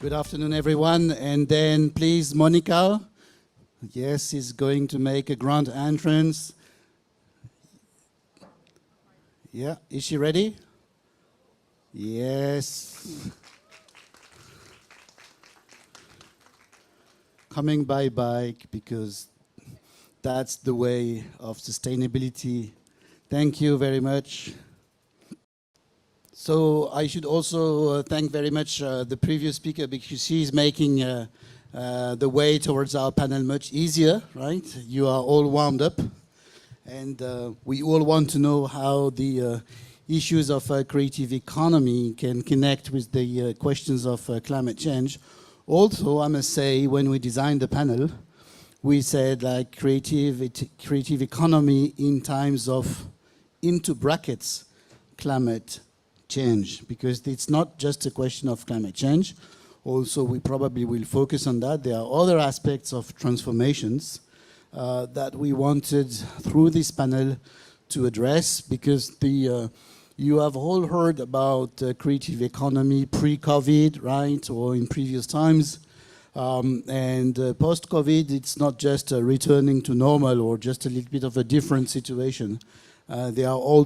Good afternoon, everyone. And then please, Monica, yes, is going to make a grand entrance. Yeah, is she ready? Yes. Coming by bike because that's the way of sustainability. Thank you very much. So I should also thank very much the previous speaker because she's making the way towards our panel much easier, right? You are all wound up and we all want to know how the issues of creative economy can connect with the questions of climate change. Also, I must say, when we designed the panel, we said like creative economy in times of, into brackets, climate change, because it's not just a question of climate change. Also, we probably will focus on that. There are other aspects of transformations that we wanted through this panel to address, because you have all heard about creative economy pre-COVID, right, or in previous times. And post-COVID, it's not just returning to normal or just a little bit of a different situation. There are all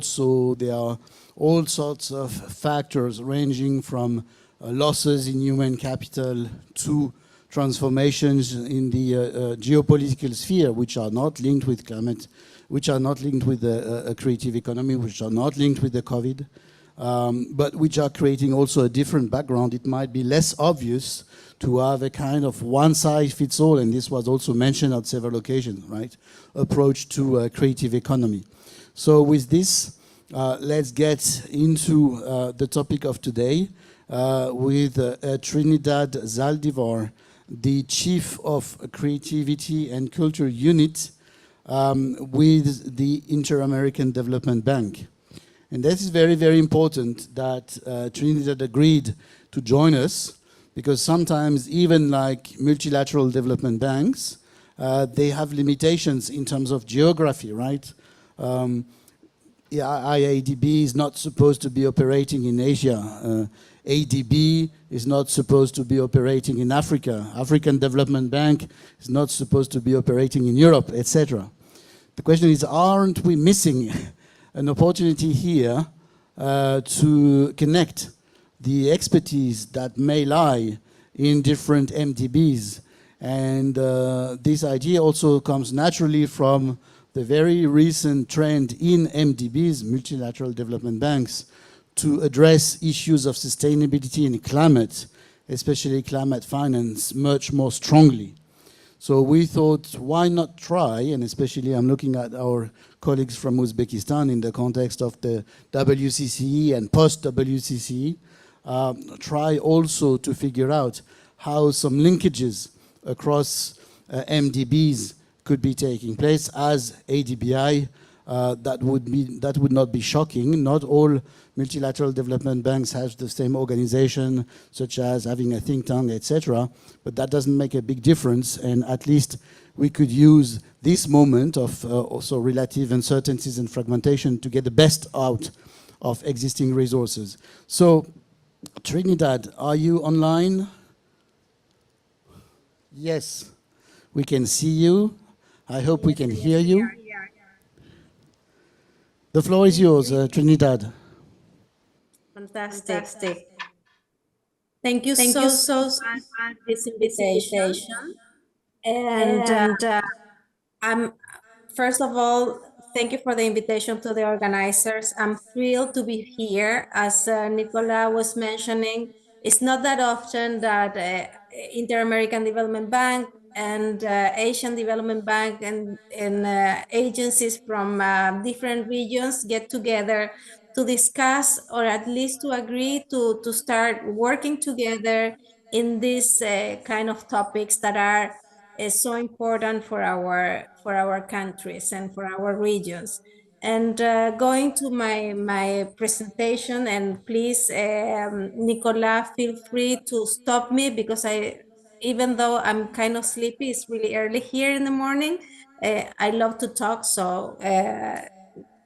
sorts of factors ranging from losses in human capital to transformations in the geopolitical sphere, which are not linked with climate, which are not linked with a creative economy, which are not linked with the COVID, but which are creating also a different background. It might be less obvious to have a kind of one-size-fits-all, and this was also mentioned on several occasions, right, approach to creative economy. So with this, let's get into the topic of today with Trinidad Zaldivar, the Chief of Creativity and Culture Unit with the Inter-American Development Bank. And this is very, very important that Trinidad agreed to join us, because sometimes even like multilateral development banks, they have limitations in terms of geography, right? IADB is not supposed to be operating in Asia. ADB is not supposed to be operating in Africa. African Development Bank is not supposed to be operating in Europe, etc. The question is, aren't we missing an opportunity here to connect the expertise that may lie in different MDBs? And this idea also comes naturally from the very recent trend in MDBs, multilateral development banks, to address issues of sustainability and climate, especially climate finance, much more strongly. So we thought, why not try, and especially I'm looking at our colleagues from Uzbekistan in the context of the WCCE and post-WCCE, try also to figure out how some linkages across MDBs could be taking place as ADBI. That would not be shocking. Not all multilateral development banks have the same organization, such as having a think tank, etc. But that doesn't make a big difference, and at least we could use this moment of also relative uncertainties and fragmentation to get the best out of existing resources. So, Trinidad, are you online? Yes, we can see you. I hope we can hear you. The floor is yours, Trinidad. Fantastic. Thank you so much for this invitation. And I'm, first of all, thank you for the invitation to the organizers. I'm thrilled to be here. As Nicola was mentioning, it's not that often that Inter-American Development Bank and Asian Development Bank and agencies from different regions get together to discuss, or at least to agree to start working together in these kind of topics that are so important for our countries and for our regions. And going to my presentation, and please, Nicola, feel free to stop me, because even though I'm kind of sleepy, it's really early here in the morning. I love to talk, so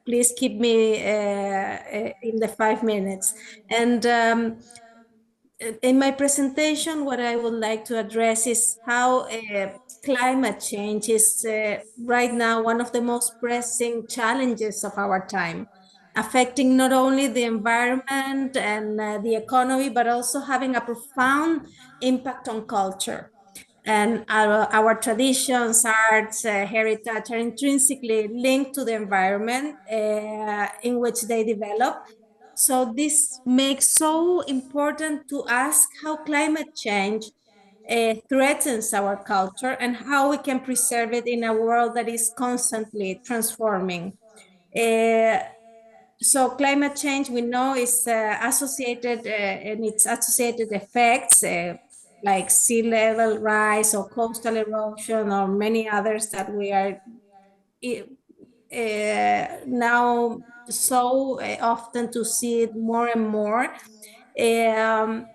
please keep me in the 5 minutes. And in my presentation, what I would like to address is how climate change is right now one of the most pressing challenges of our time, affecting not only the environment and the economy, but also having a profound impact on culture. And our traditions, arts, heritage are intrinsically linked to the environment in which they develop. So this makes so important to ask how climate change threatens our culture and how we can preserve it in a world that is constantly transforming. Uh, so climate change, we know, is associated and its associated effects like sea level rise or coastal erosion or many others that we are now so often to see it more and more. Um,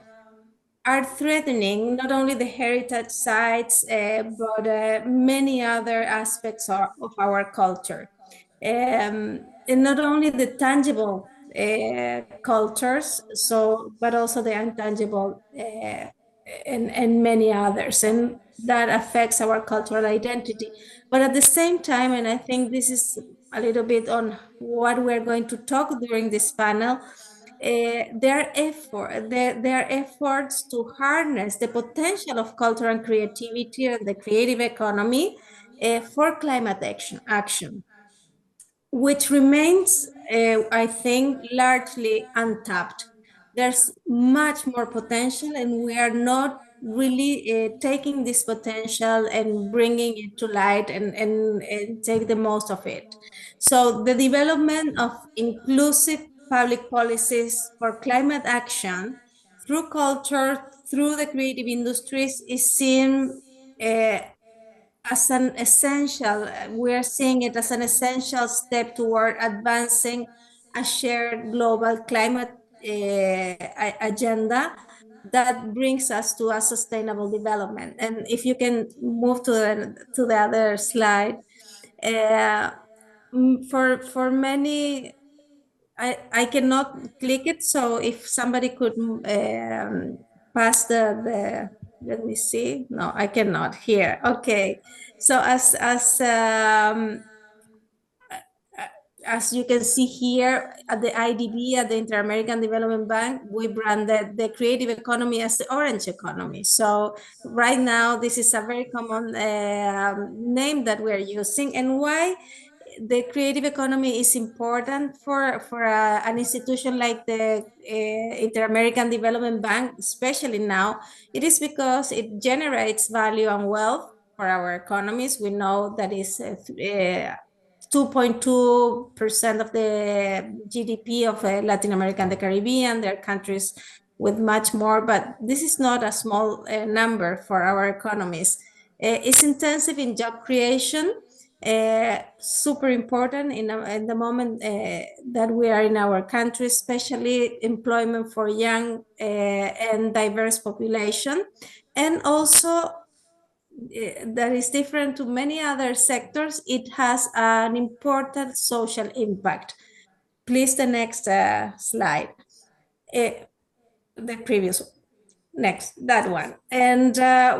are threatening not only the heritage sites, but many other aspects of our culture. And not only the tangible cultures, so but also the intangible and many others, and that affects our cultural identity. But at the same time, and I think this is a little bit on what we're going to talk during this panel, their efforts to harness the potential of culture and creativity and the creative economy for climate action, which remains, I think, largely untapped. There's much more potential, and we are not really taking this potential and bringing it to light and take the most of it. So the development of inclusive public policies for climate action through culture, through the creative industries is seen as an essential, we are seeing it as an essential step toward advancing a shared global climate agenda that brings us to a sustainable development. And if you can move to the other slide, uh, for many, I cannot click it. So if somebody could pass let me see. No, I cannot here. Okay. So as you can see here at the IDB, at the Inter-American Development Bank, we branded the creative economy as the orange economy. So right now, this is a very common name that we're using. And why the creative economy is important for an institution like the Inter-American Development Bank, especially now, it is because it generates value and wealth for our economies. We know that is 2.2% of the GDP of Latin America and the Caribbean. There are countries with much more, but this is not a small number for our economies. It's intensive in job creation, super important in the moment that we are in our country, especially employment for young and diverse population. And also that is different to many other sectors, it has an important social impact. Please, the next slide. The previous one. Next, that one. And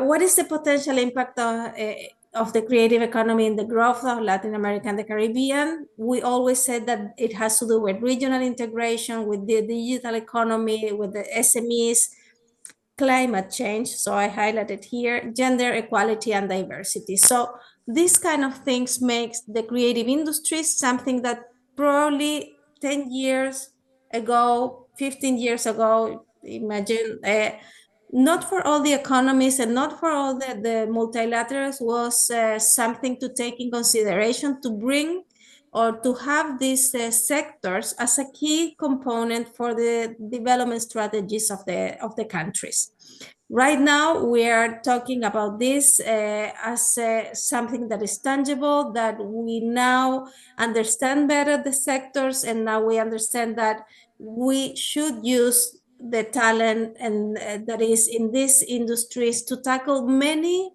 what is the potential impact of the creative economy in the growth of Latin America and the Caribbean? We always said that it has to do with regional integration, with the digital economy, with the SMEs, climate change, so I highlighted here, gender equality and diversity. So these kind of things makes the creative industry something that probably 10 years ago, 15 years ago, imagine, not for all the economies and not for all the multilaterals was something to take in consideration to bring or to have these sectors as a key component for the development strategies of the countries. Right now, we are talking about this as something that is tangible, that we now understand better the sectors, and now we understand that we should use the talent and that is in these industries to tackle many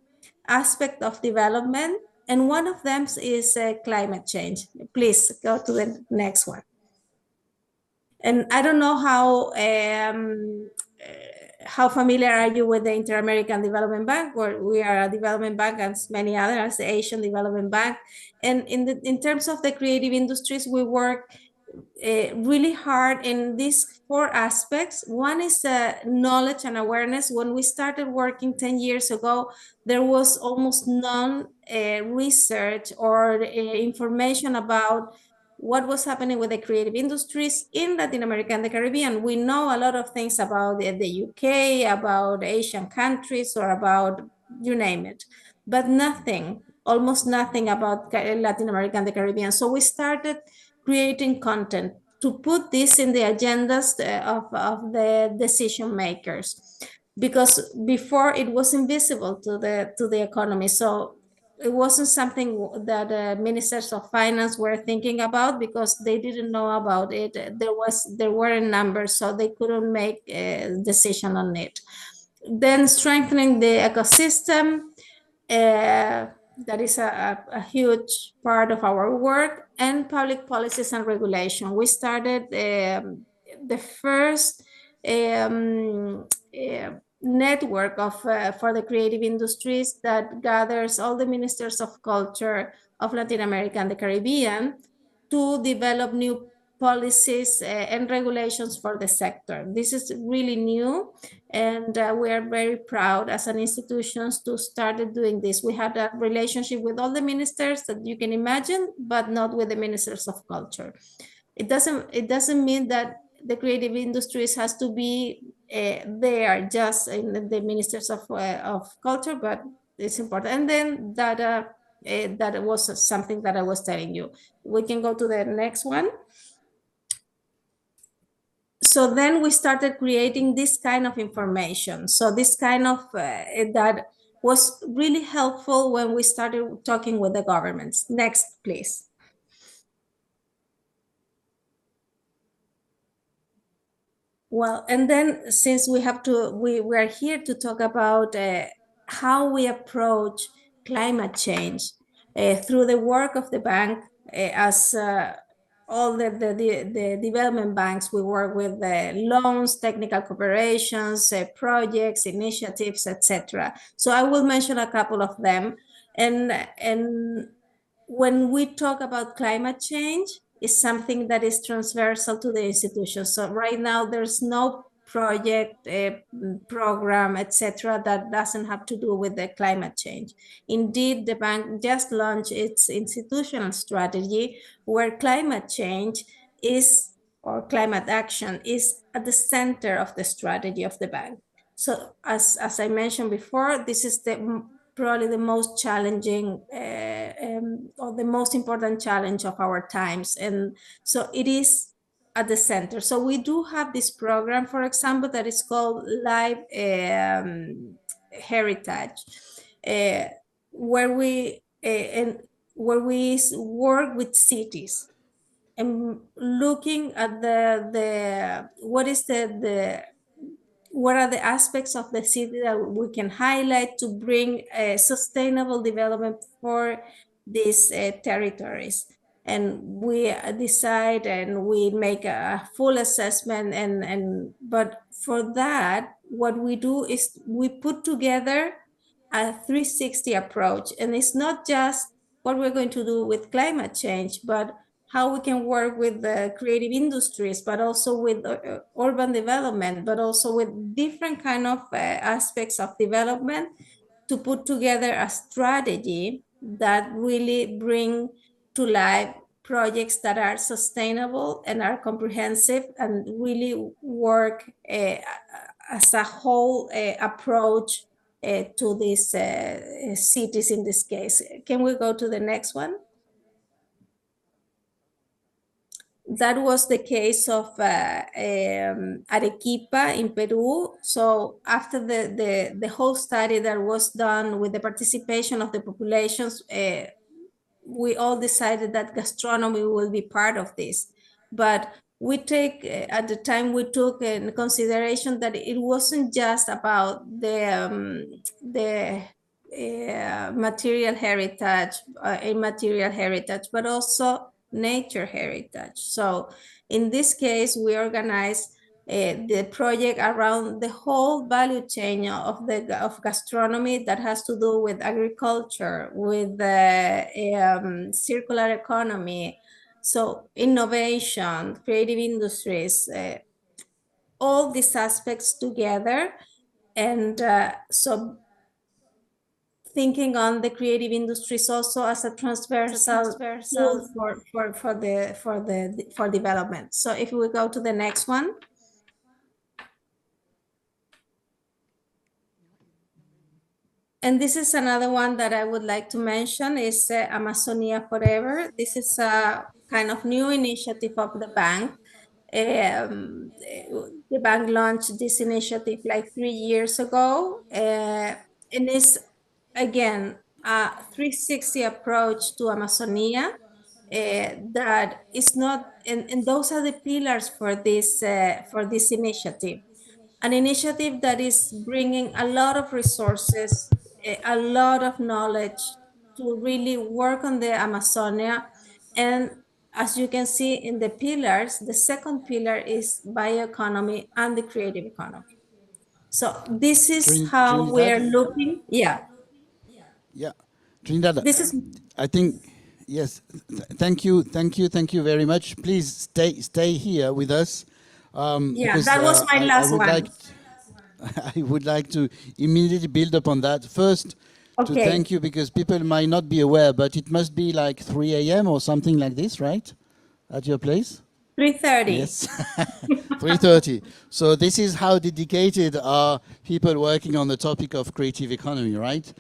aspects of development, and one of them is climate change. Please go to the next one. And I don't know how familiar are you with the Inter-American Development Bank? Where we are a development bank, as many others, the Asian Development Bank. And in terms of the creative industries, we work really hard in these 4 aspects. One is knowledge and awareness. When we started working 10 years ago, there was almost none research or information about what was happening with the creative industries in Latin America and the Caribbean. We know a lot of things about the UK, about Asian countries, or about you name it, but nothing, almost nothing about Latin America and the Caribbean. So we started creating content to put this in the agendas of the decision makers, because before it was invisible to the economy. So it wasn't something that ministers of finance were thinking about, because they didn't know about it. There weren't numbers, so they couldn't make a decision on it. Then strengthening the ecosystem, that is a huge part of our work, and public policies and regulation. We started the first network of for the creative industries that gathers all the ministers of culture of Latin America and the Caribbean to develop new policies and regulations for the sector. This is really new, and we are very proud as an institution to start doing this. We had a relationship with all the ministers that you can imagine, but not with the ministers of culture. It doesn't mean that the creative industries has to be there just in the ministers of culture, but it's important. And then that was something that I was telling you. We can go to the next one. So then we started creating this kind of information. So this kind of that was really helpful when we started talking with the governments. Next, please. Well, and then since we are here to talk about how we approach climate change through the work of the bank, as all the development banks, we work with loans, technical cooperations, projects, initiatives, etc. So I will mention a couple of them. And when we talk about climate change, is something that is transversal to the institution. So right now there's no project, program, etc., that doesn't have to do with the climate change. Indeed, the bank just launched its institutional strategy, where climate change is, or climate action is, at the center of the strategy of the bank. So as I mentioned before, this is probably the most challenging or the most important challenge of our times. And so it is at the center. So we do have this program, for example, that is called Live Heritage, where we work with cities and looking at what are the aspects of the city that we can highlight to bring sustainable development for these territories. And we decide and we make a full assessment, but for that, what we do is we put together a 360 approach. And it's not just what we're going to do with climate change, but how we can work with the creative industries, but also with urban development, but also with different kind of aspects of development, to put together a strategy that really bring to life projects that are sustainable and are comprehensive and really work as a whole approach to these cities in this case. Can we go to the next one? That was the case of Arequipa in Peru. So after the whole study that was done with the participation of the populations, we all decided that gastronomy will be part of this. But we take, at the time, we took in consideration that it wasn't just about the material heritage, immaterial heritage, but also nature heritage. So in this case, we organized the project around the whole value chain of gastronomy that has to do with agriculture, with circular economy, so innovation, creative industries, all these aspects together. And so thinking on the creative industries also as a transversal tool for development. So if we go to the next one. And this is another one that I would like to mention is Amazonia Forever. This is a kind of new initiative of the bank. The bank launched this initiative like 3 years ago, and it's again a 360 approach to Amazonia. That is not, and those are the pillars for this initiative. An initiative that is bringing a lot of resources, a lot of knowledge to really work on the Amazonia. And as you can see in the pillars, the second pillar is bioeconomy and the creative economy. So this is how we're Trinidad? looking. Yeah, Yeah, Trinidad, this is, I think, yes, thank you very much. Please stay here with us, yeah, because that was my I last would one. like, I would like to immediately build upon that. First, to Okay, thank you, because people might not be aware, but it must be like 3 a.m. or something like this, right? At your place? 3:30. Yes, 3:30. So this is how dedicated are people working on the topic of creative economy, right?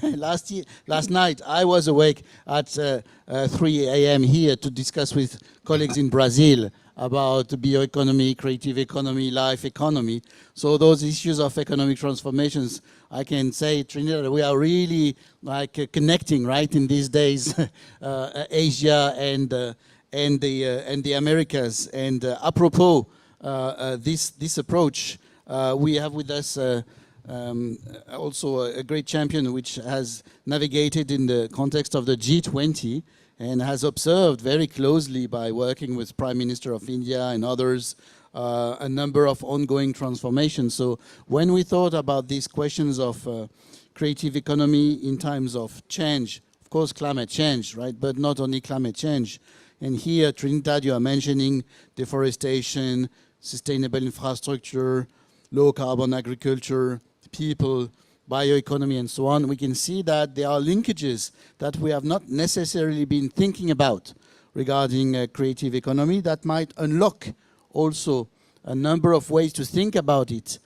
Last night, I was awake at 3 a.m. here to discuss with colleagues in Brazil about bioeconomy, creative economy, life economy. So those issues of economic transformations, I can say, Trinidad, we are really like connecting, right, in these days, Asia and the Americas. And apropos this approach, we have with us also a great champion which has navigated in the context of the G20 and has observed very closely by working with Prime Minister of India and others a number of ongoing transformations. So when we thought about these questions of creative economy in times of change, of course climate change, right? But not only climate change. And here, Trinidad, you are mentioning deforestation, sustainable infrastructure, low carbon agriculture, people, bioeconomy, and so on. We can see that there are linkages that we have not necessarily been thinking about regarding creative economy that might unlock also a number of ways to think about it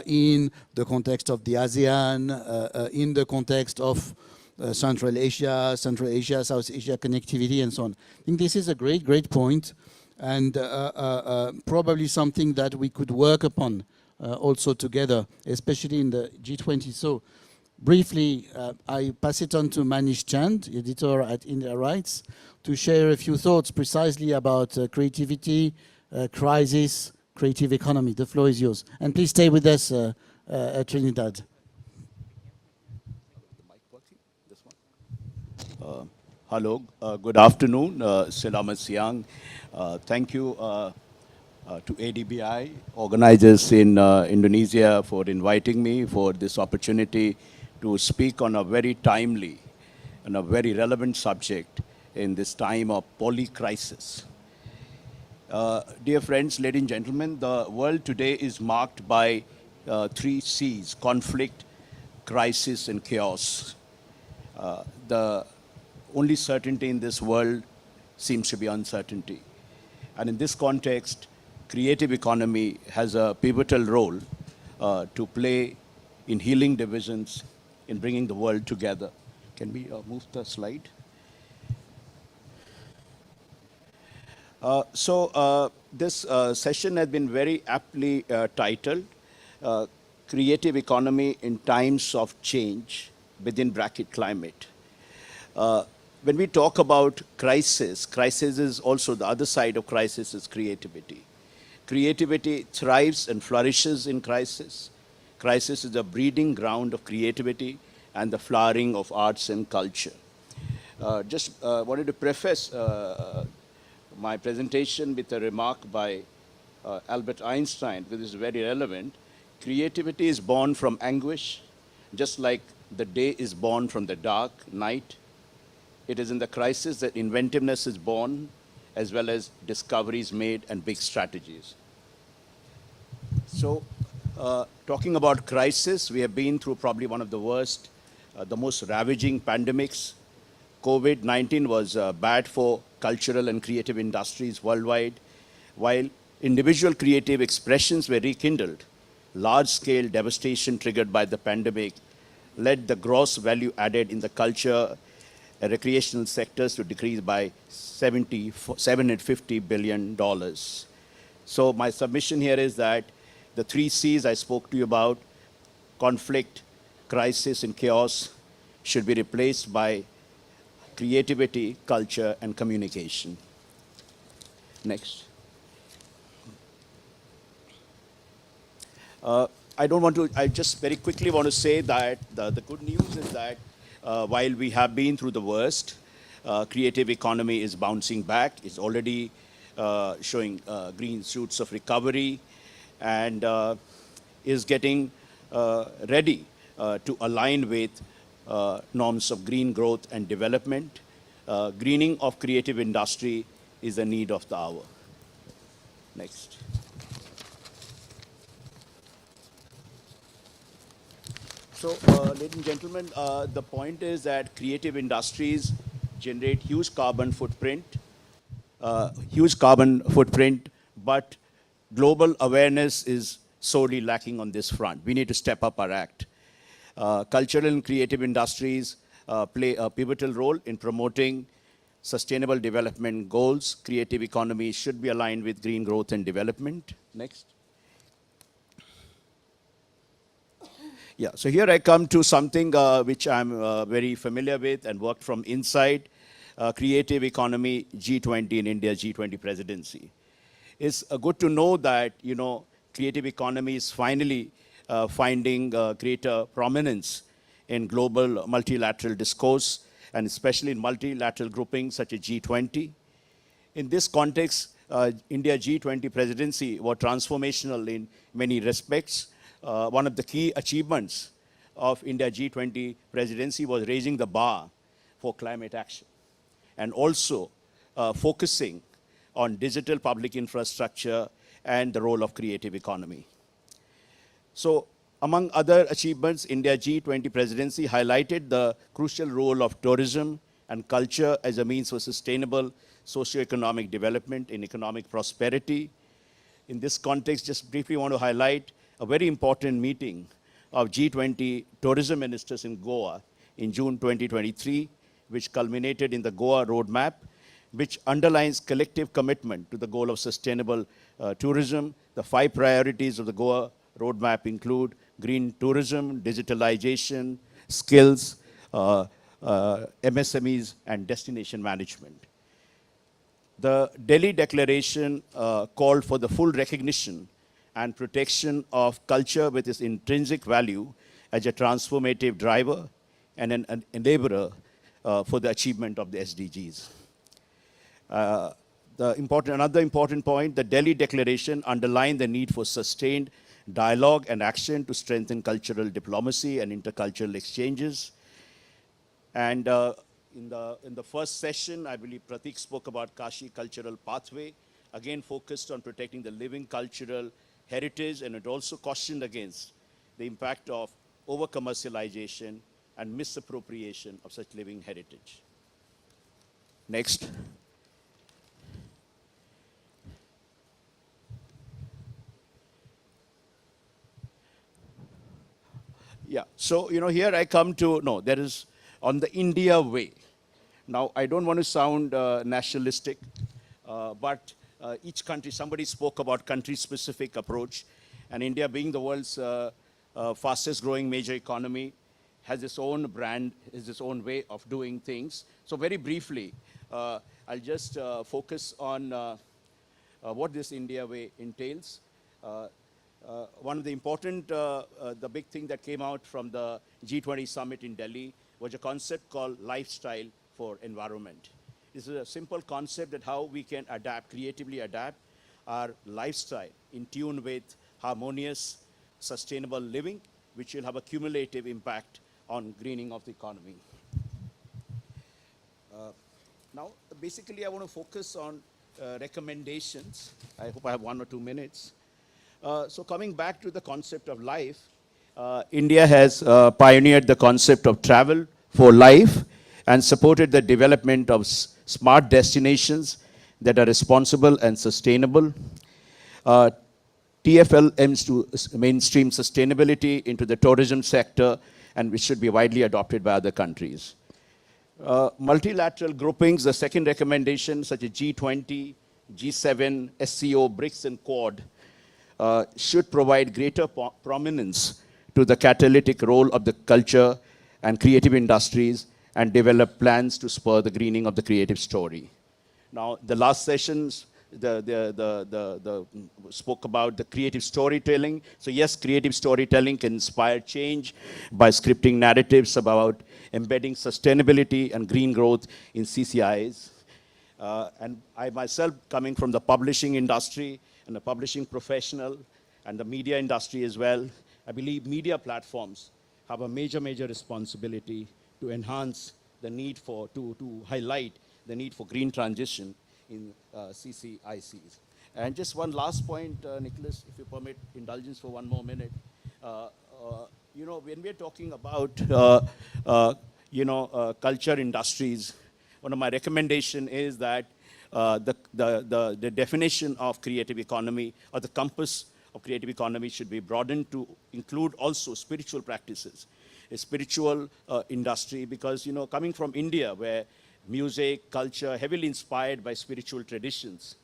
in the context of the ASEAN, in the context of Central Asia, South Asia connectivity, and so on. I think this is a great point, and probably something that we could work upon also together, especially in the G20. So briefly, I pass it on to Manish Chand, editor at India Rights, to share a few thoughts precisely about creativity, crisis, creative economy. The floor is yours. And please stay with us, Trinidad. Hello, good afternoon, Selamat Siang. Thank you to ADBI, organizers in Indonesia, for inviting me for this opportunity to speak on a very timely and a very relevant subject in this time of polycrisis. Dear friends, ladies and gentlemen, the world today is marked by 3 C's: conflict, crisis, and chaos. The only certainty in this world seems to be uncertainty. And in this context, creative economy has a pivotal role to play in healing divisions, in bringing the world together. Can we move the slide? This session has been very aptly titled Creative Economy in Times of Change, within bracket climate. When we talk about crisis, crisis is also the other side of crisis is creativity. Creativity thrives and flourishes in crisis. Crisis is the breeding ground of creativity and the flowering of arts and culture. Just wanted to preface my presentation with a remark by Albert Einstein, which is very relevant, creativity is born from anguish, just like the day is born from the dark night. It is in the crisis that inventiveness is born, as well as discoveries made and big strategies. So, talking about crisis, we have been through probably one of the worst, the most ravaging pandemics. COVID-19 was bad for cultural and creative industries worldwide. While individual creative expressions were rekindled, large-scale devastation triggered by the pandemic led the gross value added in the culture and recreational sectors to decrease by $750 billion. So my submission here is that the three C's I spoke to you about, conflict, crisis, and chaos, should be replaced by creativity, culture, and communication. Next. I just very quickly want to say that the good news is that while we have been through the worst, creative economy is bouncing back. It's already showing green shoots of recovery and is getting ready to align with norms of green growth and development. Greening of creative industry is a need of the hour. Next. So, ladies and gentlemen, the point is that creative industries generate huge carbon footprint, but global awareness is sorely lacking on this front. We need to step up our act. Cultural and creative industries play a pivotal role in promoting sustainable development goals. Creative economy should be aligned with green growth and development. Next. Yeah, so here I come to something which I'm very familiar with and worked from inside, creative economy G20 in India's G20 presidency. It's good to know that, creative economy is finally finding greater prominence in global multilateral discourse, and especially in multilateral groupings such as G20. In this context, India G20 presidency was transformational in many respects. One of the key achievements of India G20 presidency was raising the bar for climate action and also focusing on digital public infrastructure and the role of creative economy. So among other achievements, India G20 presidency highlighted the crucial role of tourism and culture as a means for sustainable socio-economic development and economic prosperity. In this context, just briefly want to highlight a very important meeting of G20 tourism ministers in Goa in June 2023, which culminated in the Goa roadmap, which underlines collective commitment to the goal of sustainable tourism. The 5 priorities of the Goa roadmap include green tourism, digitalization, skills, MSMEs, and destination management. The Delhi Declaration called for the full recognition and protection of culture with its intrinsic value as a transformative driver and an enabler for the achievement of the SDGs. Another important point, the Delhi Declaration underlined the need for sustained dialogue and action to strengthen cultural diplomacy and intercultural exchanges. And in the first session, I believe Pratik spoke about Kashi Cultural Pathway, again focused on protecting the living cultural heritage, and it also cautioned against the impact of over-commercialization and misappropriation of such living heritage. Next. Yeah, so, here I come to, no, there is on the India way. Now, I don't want to sound nationalistic, but each country, somebody spoke about country-specific approach, and India being the world's fastest growing major economy, has its own brand, has its own way of doing things. So very briefly, I'll just focus on what this India way entails. One of the important, the big thing that came out from the G20 summit in Delhi was a concept called lifestyle for environment. This is a simple concept that how we can adapt, creatively adapt our lifestyle in tune with harmonious, sustainable living, which will have a cumulative impact on greening of the economy. Now, basically, I want to focus on recommendations. I hope I have 1 or 2 minutes. So coming back to the concept of life, India has pioneered the concept of travel for life and supported the development of smart destinations that are responsible and sustainable. TFL aims to mainstream sustainability into the tourism sector, and which should be widely adopted by other countries. Multilateral groupings, the second recommendation, such as G20, G7, SCO, BRICS, and Quad, should provide greater prominence to the catalytic role of the culture and creative industries and develop plans to spur the greening of the creative story. Now, the last sessions, spoke about the creative storytelling. So yes, creative storytelling can inspire change by scripting narratives about embedding sustainability and green growth in CCIs. And I myself, coming from the publishing industry and a publishing professional and the media industry as well, I believe media platforms have a major responsibility to enhance the need for, to highlight the need for green transition in CCICs. And just one last point, Nicholas, if you permit indulgence for 1 more minute. You know, when we're talking about, culture industries, one of my recommendation is that the definition of creative economy, or the compass of creative economy, should be broadened to include also spiritual practices, a spiritual industry, because, you know, coming from India, where music, culture, heavily inspired by spiritual traditions,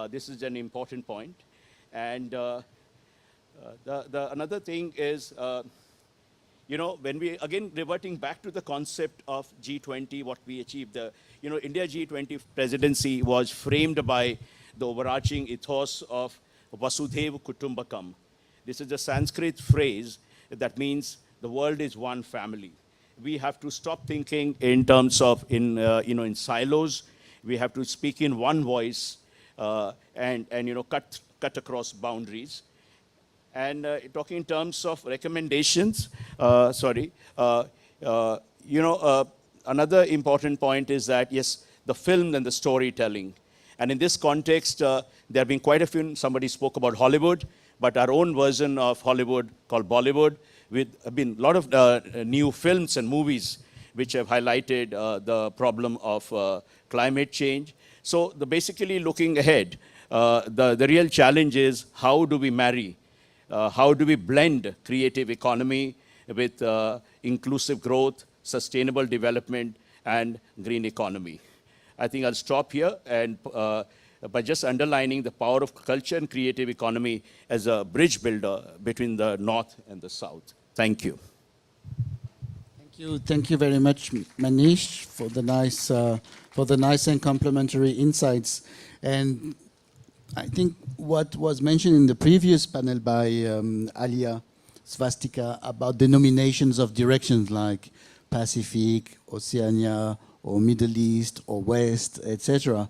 this is an important point. And another thing is, you know, when we, again, reverting back to the concept of G20, what we achieved, India G20 presidency was framed by the overarching ethos of Vasudhaiva Kutumbakam. This is a Sanskrit phrase that means the world is one family. We have to stop thinking in terms of, in silos. We have to speak in one voice and cut across boundaries. And talking in terms of recommendations, another important point is that, yes, the film and the storytelling. And in this context, there have been quite a few, somebody spoke about Hollywood, but our own version of Hollywood called Bollywood, with been a lot of new films and movies which have highlighted the problem of climate change. So basically looking ahead, the real challenge is how do we marry, how do we blend creative economy with inclusive growth, sustainable development, and green economy. I think I'll stop here and by just underlining the power of culture and creative economy as a bridge builder between the North and the South. Thank you. Thank you very much, Manish, for the nice and complimentary insights. And I think what was mentioned in the previous panel by Alia Svastika about denominations of directions like Pacific, Oceania, or Middle East, or West, etc.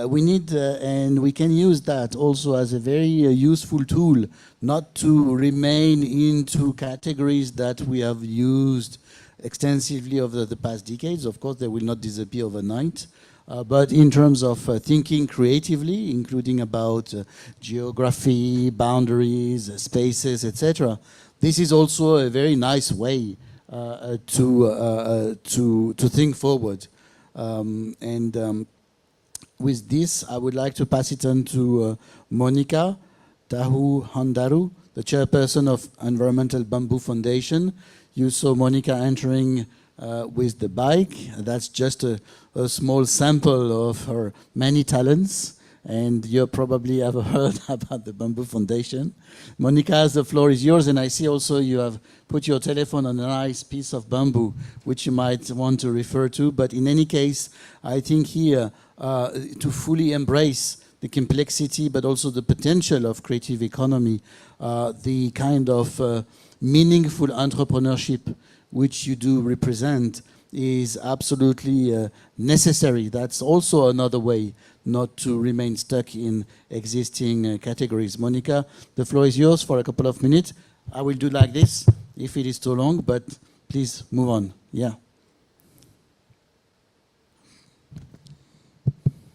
We need, and we can use that also as a very useful tool, not to remain into categories that we have used extensively over the past decades. Of course, they will not disappear overnight. But in terms of thinking creatively, including about geography, boundaries, spaces, etc., this is also a very nice way to think forward. With this, I would like to pass it on to Monica Tahu Handaru, the chairperson of Environmental Bamboo Foundation. You saw Monica entering with the bike. That's just a small sample of her many talents, and you probably have heard about the Bamboo Foundation. Monica, the floor is yours, and I see also you have put your telephone on a nice piece of bamboo, which you might want to refer to. But in any case, I think here, to fully embrace the complexity, but also the potential of creative economy, the kind of meaningful entrepreneurship which you do represent is absolutely necessary. That's also another way not to remain stuck in existing categories. Monica, the floor is yours for a couple of minutes. I will do like this if it is too long, but please move on. Yeah.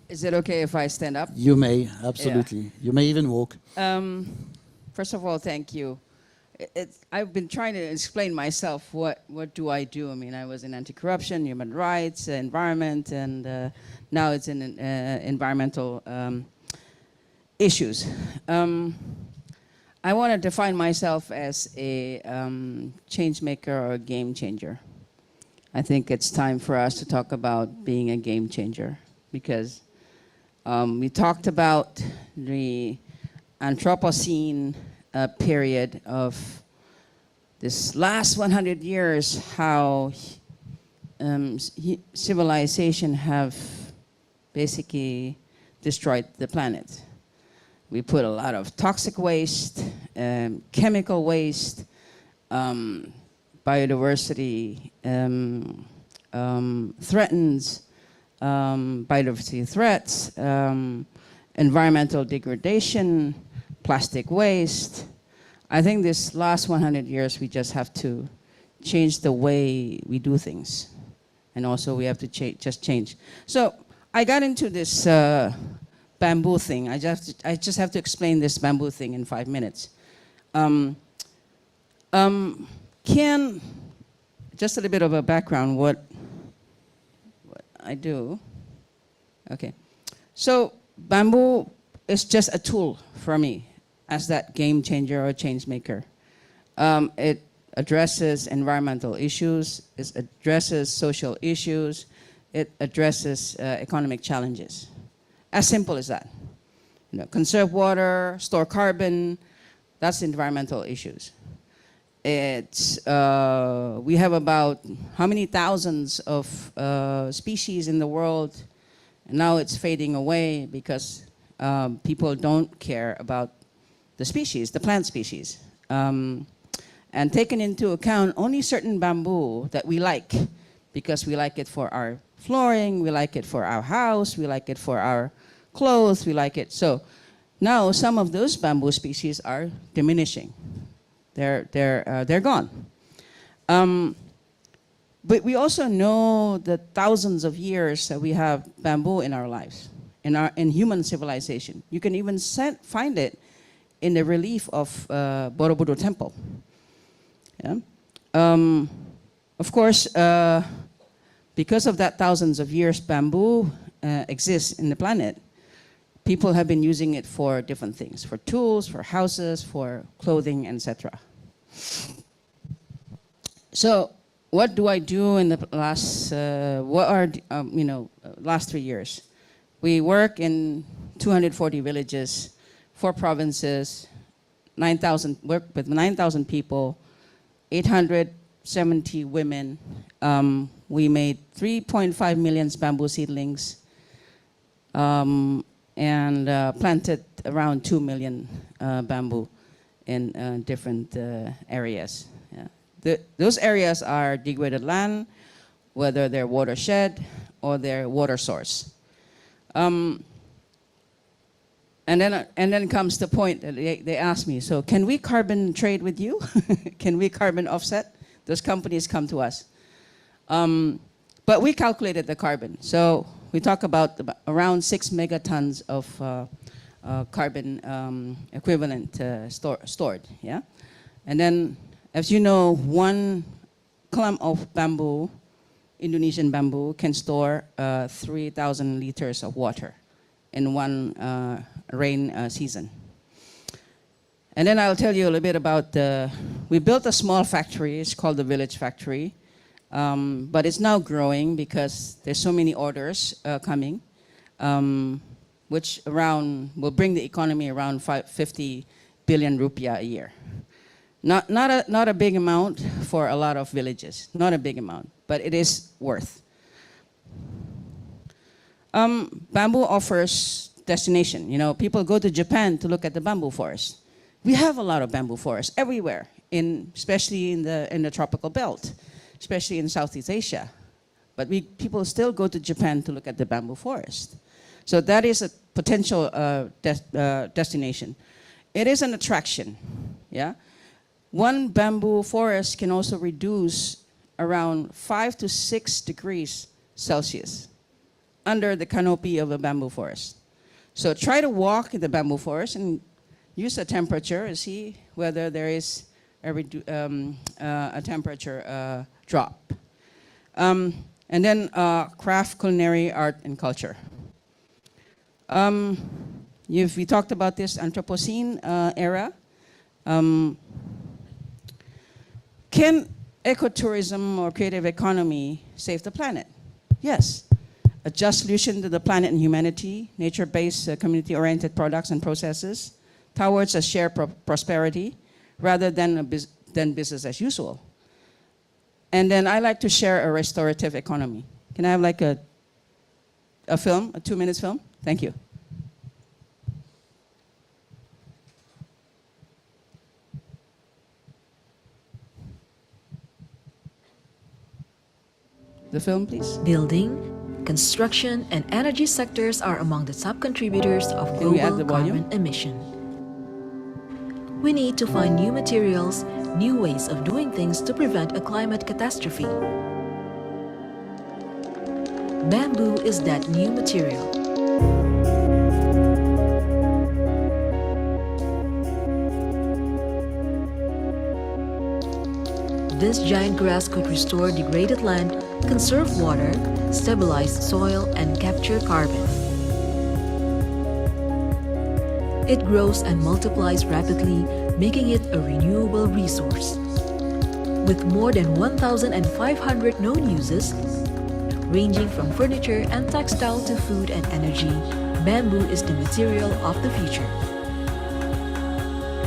Is it okay if I stand up? You may, absolutely. Yeah. You may even walk. First of all, thank you. I've been trying to explain myself. What do I do? I mean, I was in anti-corruption, human rights, environment, and now it's in environmental issues. I want to define myself as a change maker or a game changer. I think it's time for us to talk about being a game changer, because we talked about the Anthropocene period of this last 100 years, how civilization have basically destroyed the planet. We put a lot of toxic waste, chemical waste, biodiversity threatens, biodiversity threats, environmental degradation, plastic waste. I think this last 100 years, we just have to change the way we do things. And also we have to just change. So I got into this bamboo thing. I just have to explain this bamboo thing in 5 minutes. Just a little bit of a background, what I do. Okay. So bamboo is just a tool for me as that game changer or change maker. It addresses environmental issues, it addresses social issues, it addresses economic challenges. As simple as that. You know, conserve water, store carbon, that's environmental issues. It's, we have about how many thousands of species in the world, and now it's fading away because people don't care about the species, the plant species. And taken into account only certain bamboo that we like, because we like it for our flooring, we like it for our house, we like it for our clothes, we like it. So now some of those bamboo species are diminishing. They're gone. But we also know the thousands of years that we have bamboo in our lives, in human civilization. You can even find it in the relief of Borobudur Temple. Yeah? Of course, because of that thousands of years bamboo exists in the planet, people have been using it for different things, for tools, for houses, for clothing, etc. So what do I do in the last, last 3 years? We work in 240 villages, 4 provinces, 9,000, work with 9,000 people, 870 women. We made 3.5 million bamboo seedlings and planted around 2 million bamboo in different areas. Yeah. Those areas are degraded land, whether they're watershed or they're water source. And then comes the point that they ask me, so can we carbon trade with you? Can we carbon offset? Those companies come to us. But we calculated the carbon. So we talk about around 6 megatons of carbon equivalent stored. Yeah? And then, as you know, 1 clump of bamboo, Indonesian bamboo, can store 3,000 liters of water in 1 rain season. And then I'll tell you a little bit about we built a small factory, it's called the Village Factory, but it's now growing because there's so many orders coming, which will bring the economy around 50 billion rupiah a year. Not a big amount for a lot of villages, not a big amount, but it is worth. Bamboo offers destination. You know, people go to Japan to look at the bamboo forest. We have a lot of bamboo forests everywhere, especially in the tropical belt, especially in Southeast Asia. But people still go to Japan to look at the bamboo forest. So that is a potential destination. It is an attraction, yeah? One bamboo forest can also reduce around 5 to 6 degrees Celsius under the canopy of a bamboo forest. So try to walk in the bamboo forest and use the temperature and see whether there is a temperature drop. And then craft, culinary, art, and culture. We talked about this Anthropocene era. Can ecotourism or creative economy save the planet? Yes. A just solution to the planet and humanity, nature-based, community-oriented products and processes towards a shared prosperity rather than business as usual. And then I like to share a restorative economy. Can I have like a film, a 2-minute film? Thank you. The film, please. Building, construction, and energy sectors are among the top contributors of Can we add global the volume? carbon emission. We need to find new materials, new ways of doing things to prevent a climate catastrophe. Bamboo is that new material. This giant grass could restore degraded land, conserve water, stabilize soil, and capture carbon. It grows and multiplies rapidly, making it a renewable resource. With more than 1,500 known uses, ranging from furniture and textile to food and energy, bamboo is the material of the future.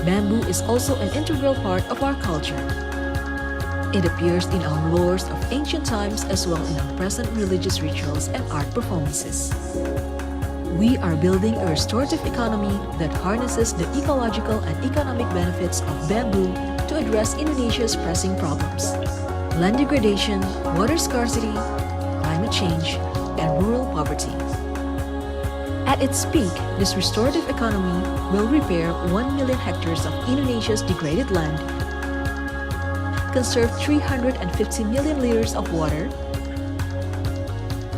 Bamboo is also an integral part of our culture. It appears in our lores of ancient times as well in our present religious rituals and art performances. We are building a restorative economy that harnesses the ecological and economic benefits of bamboo to address Indonesia's pressing problems: land degradation, water scarcity, climate change, and rural poverty. At its peak, this restorative economy will repair 1 million hectares of Indonesia's degraded land, conserve 350 million liters of water,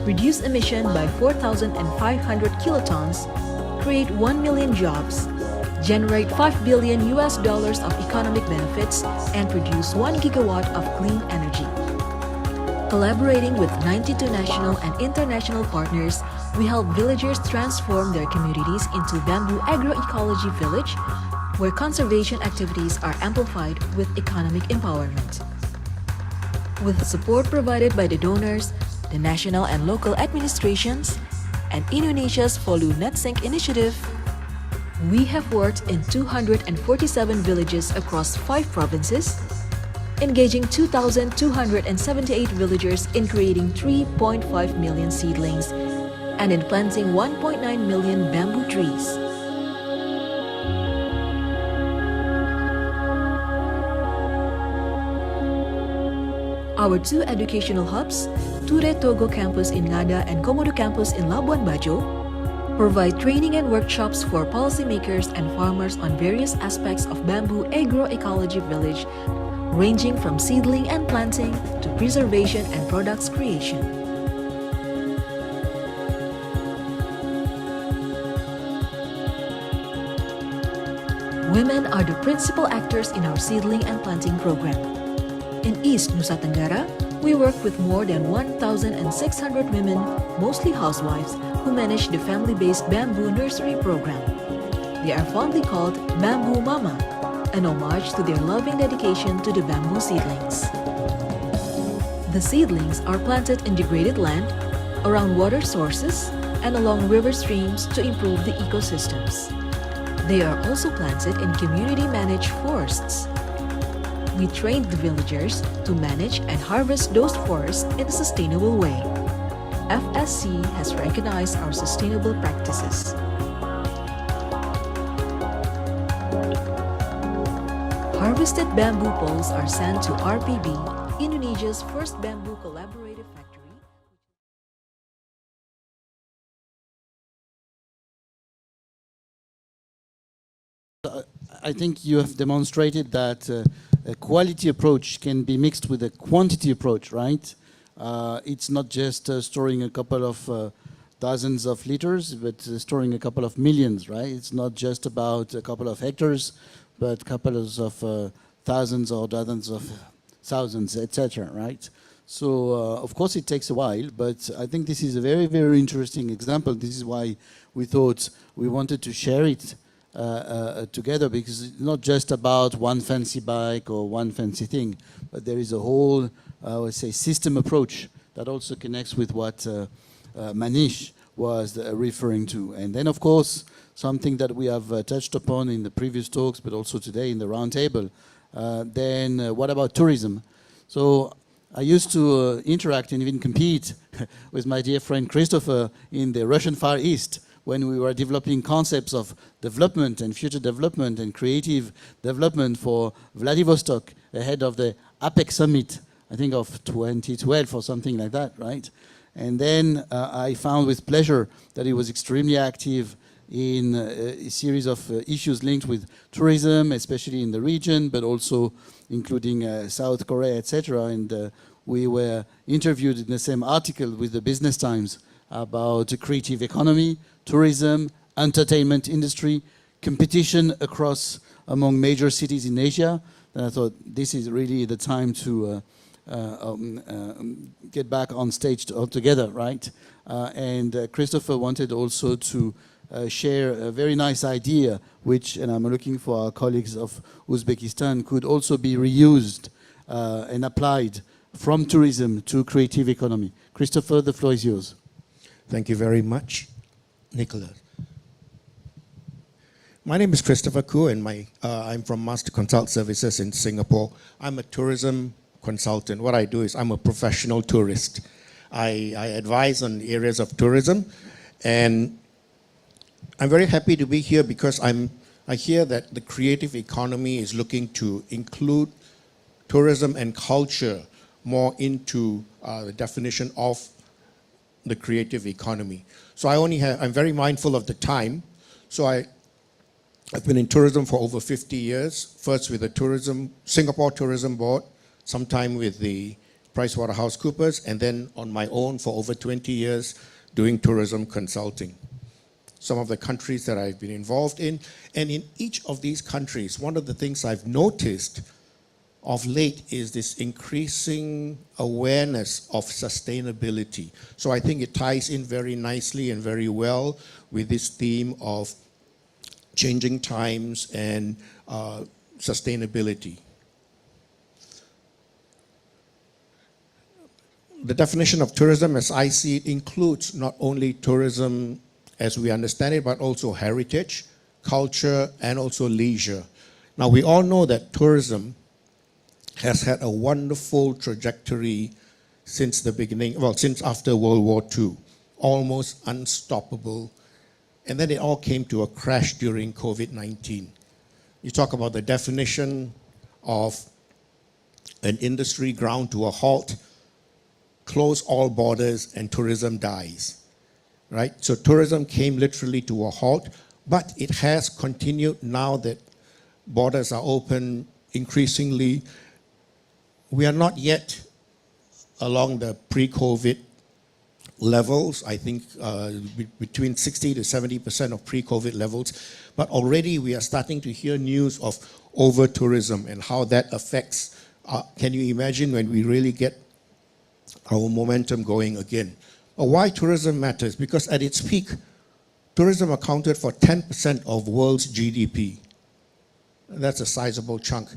reduce emission by 4,500 kilotons, create 1 million jobs, generate $5 billion of economic benefits, and produce 1 gigawatt of clean energy. Collaborating with 92 national and international partners, we help villagers transform their communities into bamboo agroecology village, where conservation activities are amplified with economic empowerment. With support provided by the donors, the national and local administrations, and Indonesia's Volu NetSync initiative, we have worked in 247 villages across 5 provinces, engaging 2,278 villagers in creating 3.5 million seedlings and in planting 1.9 million bamboo trees. Our 2 educational hubs, Ture Togo Campus in Ngada and Komodo Campus in Labuan Bajo, provide training and workshops for policymakers and farmers on various aspects of bamboo agroecology village, ranging from seedling and planting to preservation and products creation. Women are the principal actors in our seedling and planting program. In East Nusa Tenggara, we work with more than 1,600 women, mostly housewives, who manage the family-based bamboo nursery program. They are fondly called Bamboo Mama, an homage to their loving dedication to the bamboo seedlings. The seedlings are planted in degraded land, around water sources, and along river streams to improve the ecosystems. They are also planted in community-managed forests. We trained the villagers to manage and harvest those forests in a sustainable way. FSC has recognized our sustainable practices. Harvested bamboo poles are sent to RPB, Indonesia's first bamboo collaborative factory. I think you have demonstrated that a quality approach can be mixed with a quantity approach, right? It's not just storing a couple of dozens of liters, but storing a couple of millions, right? It's not just about a couple of hectares, but couples of thousands or dozens of thousands, etc., right? So, of course, it takes a while, but I think this is a very, very interesting example. This is why we thought we wanted to share it together, because it's not just about one fancy bike or one fancy thing, but there is a whole, I would say, system approach that also connects with what Manish was referring to. And then, of course, something that we have touched upon in the previous talks, but also today in the roundtable, then what about tourism? So I used to interact and even compete with my dear friend Christopher in the Russian Far East when we were developing concepts of development and future development and creative development for Vladivostok ahead of the APEC summit, I think of 2012 or something like that, right? And then I found with pleasure that he was extremely active in a series of issues linked with tourism, especially in the region, but also including South Korea, etc. And we were interviewed in the same article with the Business Times about creative economy, tourism, entertainment industry, competition across among major cities in Asia. And I thought this is really the time to get back on stage altogether, right? And Christopher wanted also to share a very nice idea, which, and I'm looking for our colleagues of Uzbekistan, could also be reused and applied from tourism to creative economy. Christopher, the floor is yours. Thank you very much, Nicholas. My name is Christopher Koo, and I'm from Master Consult Services in Singapore. I'm a tourism consultant. What I do is I'm a professional tourist. I advise on areas of tourism, and I'm very happy to be here because I hear that the creative economy is looking to include tourism and culture more into the definition of the creative economy. So I'm very mindful of the time. So I've been in tourism for over 50 years, first with the Singapore Tourism Board, sometime with the PricewaterhouseCoopers, and then on my own for over 20 years doing tourism consulting. Some of the countries that I've been involved in, and in each of these countries, one of the things I've noticed of late is this increasing awareness of sustainability. So I think it ties in very nicely and very well with this theme of changing times and sustainability. The definition of tourism, as I see it, includes not only tourism as we understand it, but also heritage, culture, and also leisure. Now, we all know that tourism has had a wonderful trajectory since the beginning, well, since after World War II, almost unstoppable. And then it all came to a crash during COVID-19. You talk about the definition of an industry ground to a halt, close all borders, and tourism dies. Right? So tourism came literally to a halt, but it has continued now that borders are open increasingly. We are not yet along the pre-COVID levels, I think between 60 to 70% of pre-COVID levels, but already we are starting to hear news of over-tourism and how that affects, can you imagine when we really get our momentum going again? Why tourism matters? Because at its peak, tourism accounted for 10% of world's GDP. That's a sizable chunk.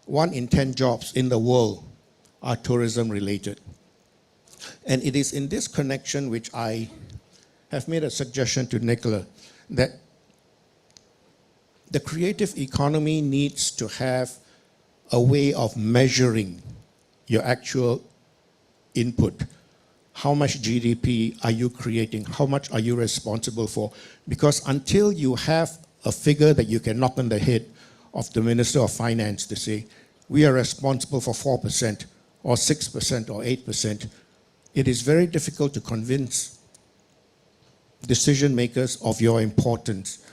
1 in 10 jobs in the world are tourism related. And it is in this connection which I have made a suggestion to Nicola that the creative economy needs to have a way of measuring your actual input. How much GDP are you creating? How much are you responsible for? Because until you have a figure that you can knock on the head of the Minister of Finance to say, we are responsible for 4% or 6% or 8%, it is very difficult to convince decision makers of your importance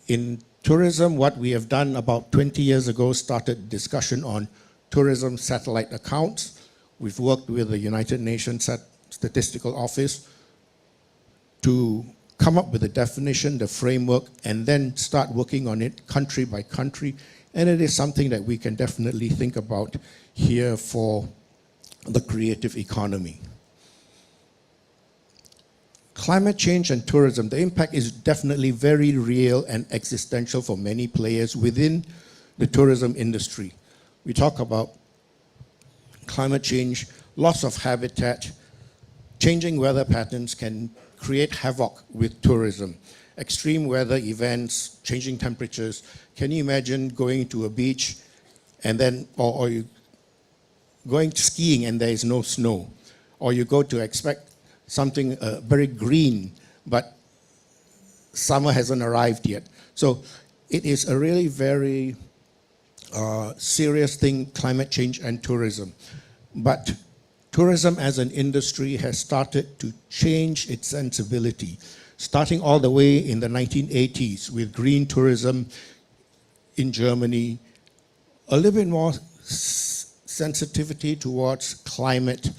in tourism, what we have done about 20 years ago, started discussion on tourism satellite accounts. We've worked with the United Nations Statistical Office to come up with a definition, the framework, and then start working on it country by country. And it is something that we can definitely think about here for the creative economy. Climate change and tourism, the impact is definitely very real and existential for many players within the tourism industry. We talk about climate change, loss of habitat, changing weather patterns can create havoc with tourism. Extreme weather events, changing temperatures. Can you imagine going to a beach and then, or you going skiing and there is no snow? Or you go to expect something very green, but summer hasn't arrived yet. So it is a really very serious thing, climate change and tourism. But tourism as an industry has started to change its sensibility, starting all the way in the 1980s with green tourism in Germany, a little bit more sensitivity towards climate.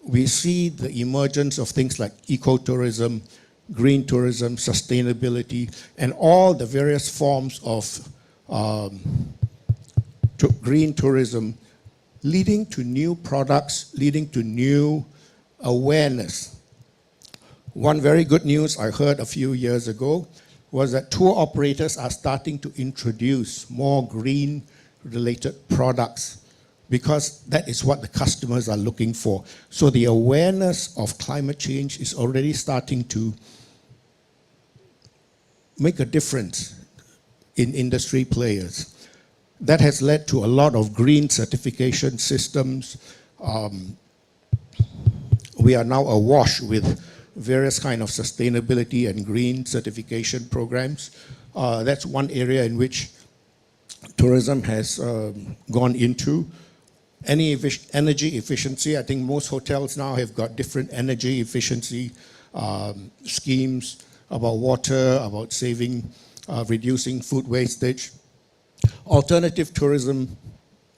We see the emergence of things like ecotourism, green tourism, sustainability, and all the various forms of green tourism leading to new products, leading to new awareness. One very good news I heard a few years ago was that tour operators are starting to introduce more green-related products because that is what the customers are looking for. So the awareness of climate change is already starting to make a difference in industry players. That has led to a lot of green certification systems. We are now awash with various kind of sustainability and green certification programs. That's one area in which tourism has gone into. Energy efficiency, I think most hotels now have got different energy efficiency schemes about water, about saving, reducing food wastage. Alternative tourism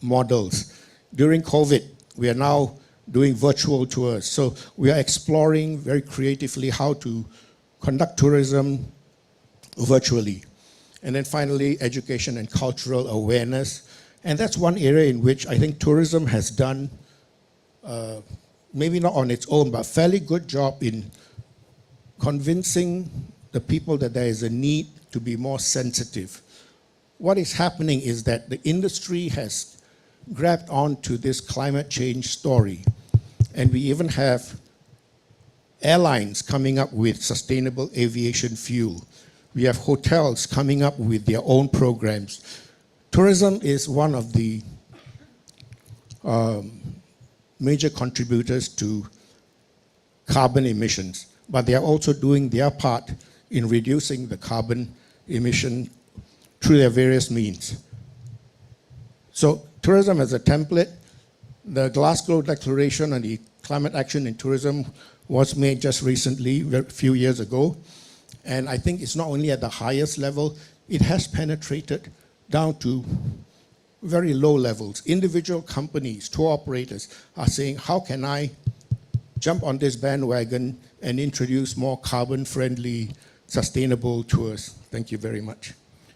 models. During COVID, we are now doing virtual tours. So we are exploring very creatively how to conduct tourism virtually. And then finally, education and cultural awareness. And that's one area in which I think tourism has done, maybe not on its own, but a fairly good job in convincing the people that there is a need to be more sensitive. What is happening is that the industry has grabbed onto this climate change story. And we even have airlines coming up with sustainable aviation fuel. We have hotels coming up with their own programs. Tourism is one of the major contributors to carbon emissions, but they are also doing their part in reducing the carbon emission through their various means. So tourism as a template, the Glasgow Declaration on the Climate Action in Tourism was made just recently, a few years ago. And I think it's not only at the highest level, it has penetrated down to very low levels. Individual companies, tour operators are saying, how can I jump on this bandwagon and introduce more carbon-friendly, sustainable tours? Thank you very much.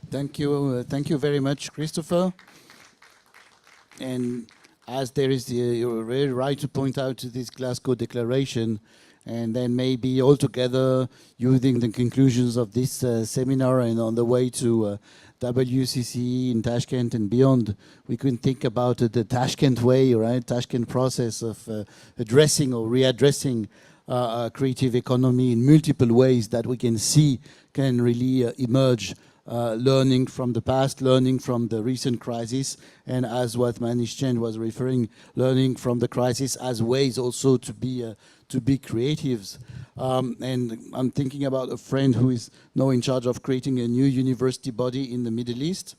Thank you very much, Christopher. And as there is, you're very right to point out to this Glasgow Declaration, and then maybe altogether using the conclusions of this seminar and on the way to WCCE in Tashkent and beyond, we can think about the Tashkent way, right? Tashkent process of addressing or readdressing creative economy in multiple ways that we can see can really emerge, learning from the past, learning from the recent crisis, and as what Manish Chen was referring, learning from the crisis as ways also to be creatives. And I'm thinking about a friend who is now in charge of creating a new university body in the Middle East,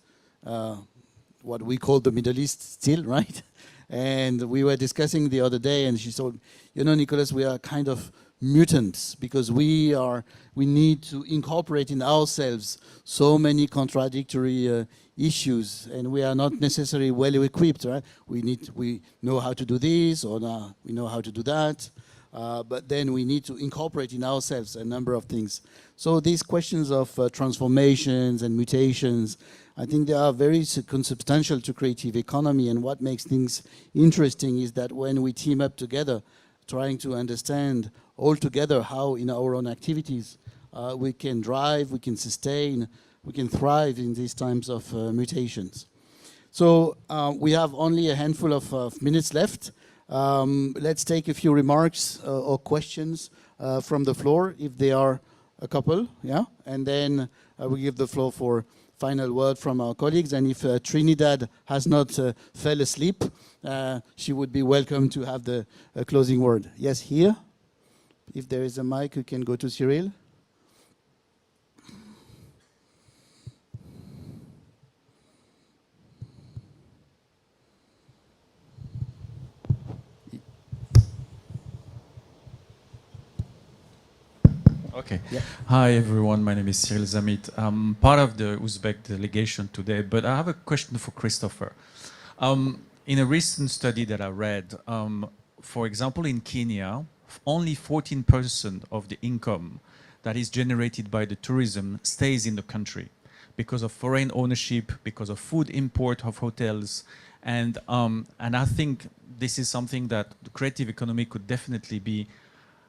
what we call the Middle East still, right? And we were discussing the other day, and she said, you know, Nicholas, we are kind of mutants, because we need to incorporate in ourselves so many contradictory issues, and we are not necessarily well equipped, right? We know how to do this, or we know how to do that, but then we need to incorporate in ourselves a number of things. So these questions of transformations and mutations, I think they are very consubstantial to creative economy, and what makes things interesting is that when we team up together, trying to understand all together how in our own activities we can drive, we can sustain, we can thrive in these times of mutations. So we have only a handful of minutes left. Let's take a few remarks or questions from the floor, if there are a couple, yeah? And then we give the floor for final word from our colleagues, and if Trinidad has not fell asleep, she would be welcome to have the closing word. Yes, here. If there is a mic, you can go to Cyril. Okay. Yeah. Hi, everyone. My name is Cyril Zamit. I'm part of the Uzbek delegation today, but I have a question for Christopher. In a recent study that I read, for example, in Kenya, only 14% of the income that is generated by the tourism stays in the country because of foreign ownership, because of food import of hotels. And I think this is something that the creative economy could definitely be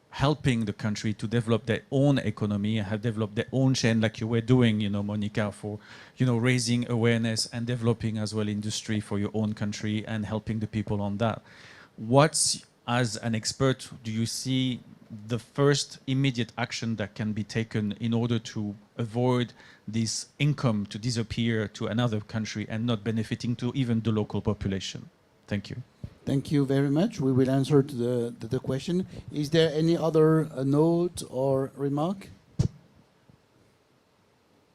helping the country to develop their own economy and have developed their own chain, like you were doing, you know, Monica, for, you know, raising awareness and developing as well industry for your own country and helping the people on that. What's, as an expert, do you see the first immediate action that can be taken in order to avoid this income to disappear to another country and not benefiting to even the local population? Thank you. Thank you very much. We will answer to the question. Is there any other note or remark?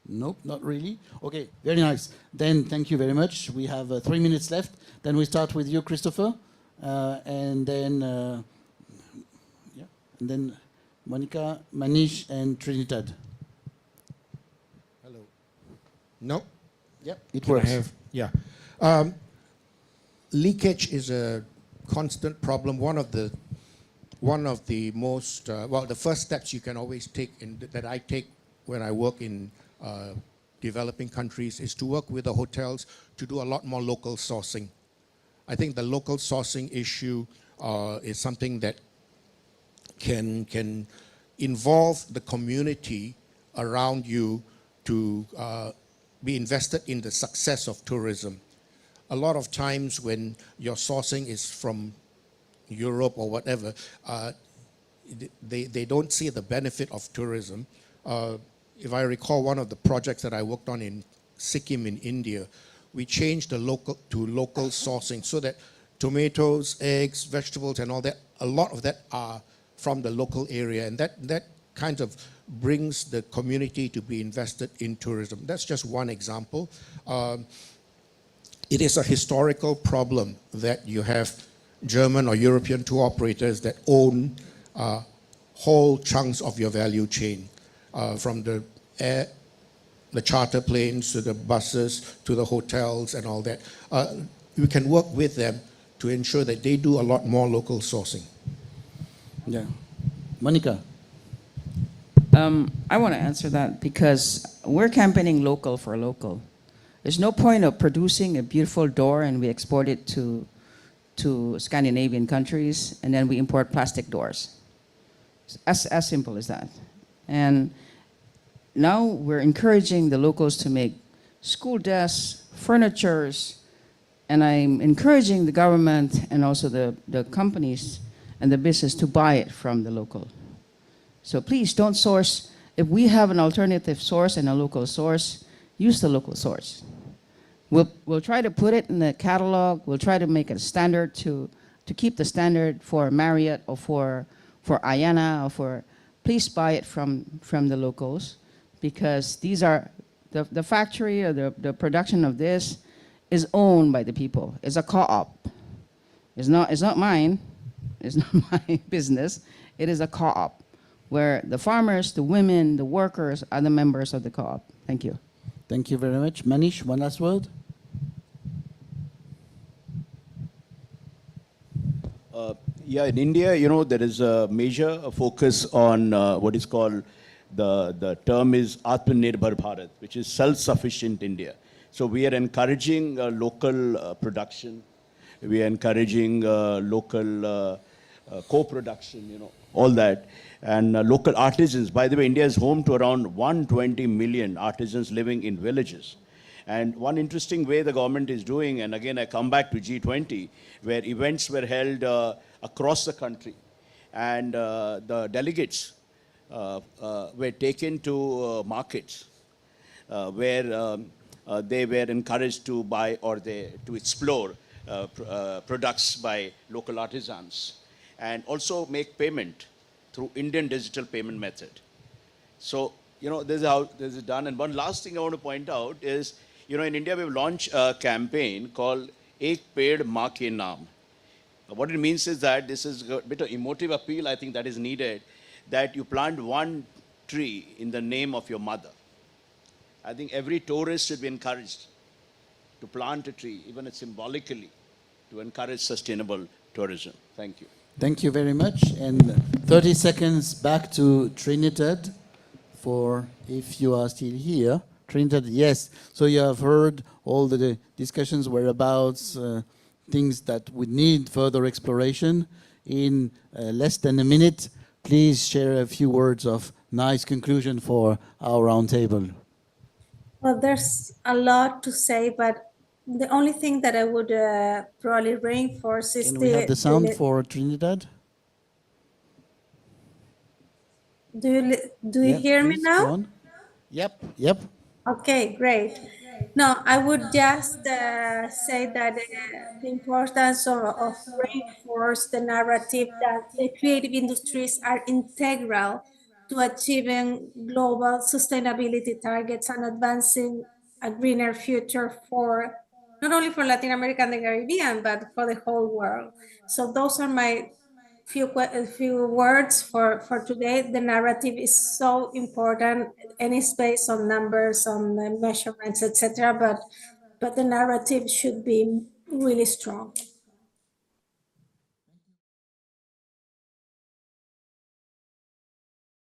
Nope, not really. Okay, very nice. Then thank you very much. We have 3 minutes left. Then we start with you, Christopher, and then and then Monica, Manish, and Trinidad. Hello. No? Yeah, it Can I works. have, yeah. Leakage is a constant problem. One of the most, well, the first steps you can always take, that I take when I work in developing countries, is to work with the hotels to do a lot more local sourcing. I think the local sourcing issue is something that can involve the community around you to be invested in the success of tourism. A lot of times when your sourcing is from Europe or whatever, they don't see the benefit of tourism. If I recall one of the projects that I worked on in Sikkim in India, we changed the local sourcing so that tomatoes, eggs, vegetables and all that, a lot of that are from the local area, and that kind of brings the community to be invested in tourism. That's just one example. It is a historical problem that you have German or European tour operators that own whole chunks of your value chain, from the charter planes to the buses to the hotels and all that. You can work with them to ensure that they do a lot more local sourcing. Yeah. Monica. I want to answer that because we're campaigning local for local. There's no point of producing a beautiful door and we export it to Scandinavian countries and then we import plastic doors. As simple as that. And now we're encouraging the locals to make school desks, furnitures, and I'm encouraging the government and also the companies and the business to buy it from the local. So please don't source. If we have an alternative source and a local source, use the local source. We'll try to put it in the catalog. We'll try to make it a standard to keep the standard for Marriott or for Ayana or for, please buy it from the locals, because these are, the factory or the production of this is owned by the people. It's a co-op. It's not mine. It's not my business. It is a co-op. where the farmers, the women, the workers are the members of the co-op. Thank you. Thank you very much. Manish, one last word? Yeah, in India, there is a major focus on what is called, the term is Atmanirbhar Bharat, which is self-sufficient India. So we are encouraging local production. We are encouraging local co-production, all that. And local artisans. By the way, India is home to around 120 million artisans living in villages. And one interesting way the government is doing, and again I come back to G20, where events were held across the country, and the delegates were taken to markets where they were encouraged to buy or to explore products by local artisans, and also make payment through Indian digital payment method. So, this is how this is done. And one last thing I want to point out is, in India, we've launched a campaign called Ek Ped Maa Ke Naam. What it means is that this is a bit of emotive appeal, I think, that is needed, that you plant one tree in the name of your mother. I think every tourist should be encouraged to plant a tree, even symbolically, to encourage sustainable tourism. Thank you. Thank you very much. And 30 seconds back to Trinidad for if you are still here. Trinidad, yes. So you have heard all the discussions were about things that would need further exploration. In less than a minute, please share a few words of nice conclusion for our roundtable. Well, there's a lot to say, but the only thing that I would probably reinforce is Can we have the sound for Trinidad? Do you Yeah, hear me please, go now? on. Yep. Okay, great. No, I would just say that the importance of reinforce the narrative that the creative industries are integral to achieving global sustainability targets and advancing a greener future for not only for Latin America and the Caribbean, but for the whole world. So those are my few words for today. The narrative is so important, and it's based on numbers, on measurements, etc. But the narrative should be really strong.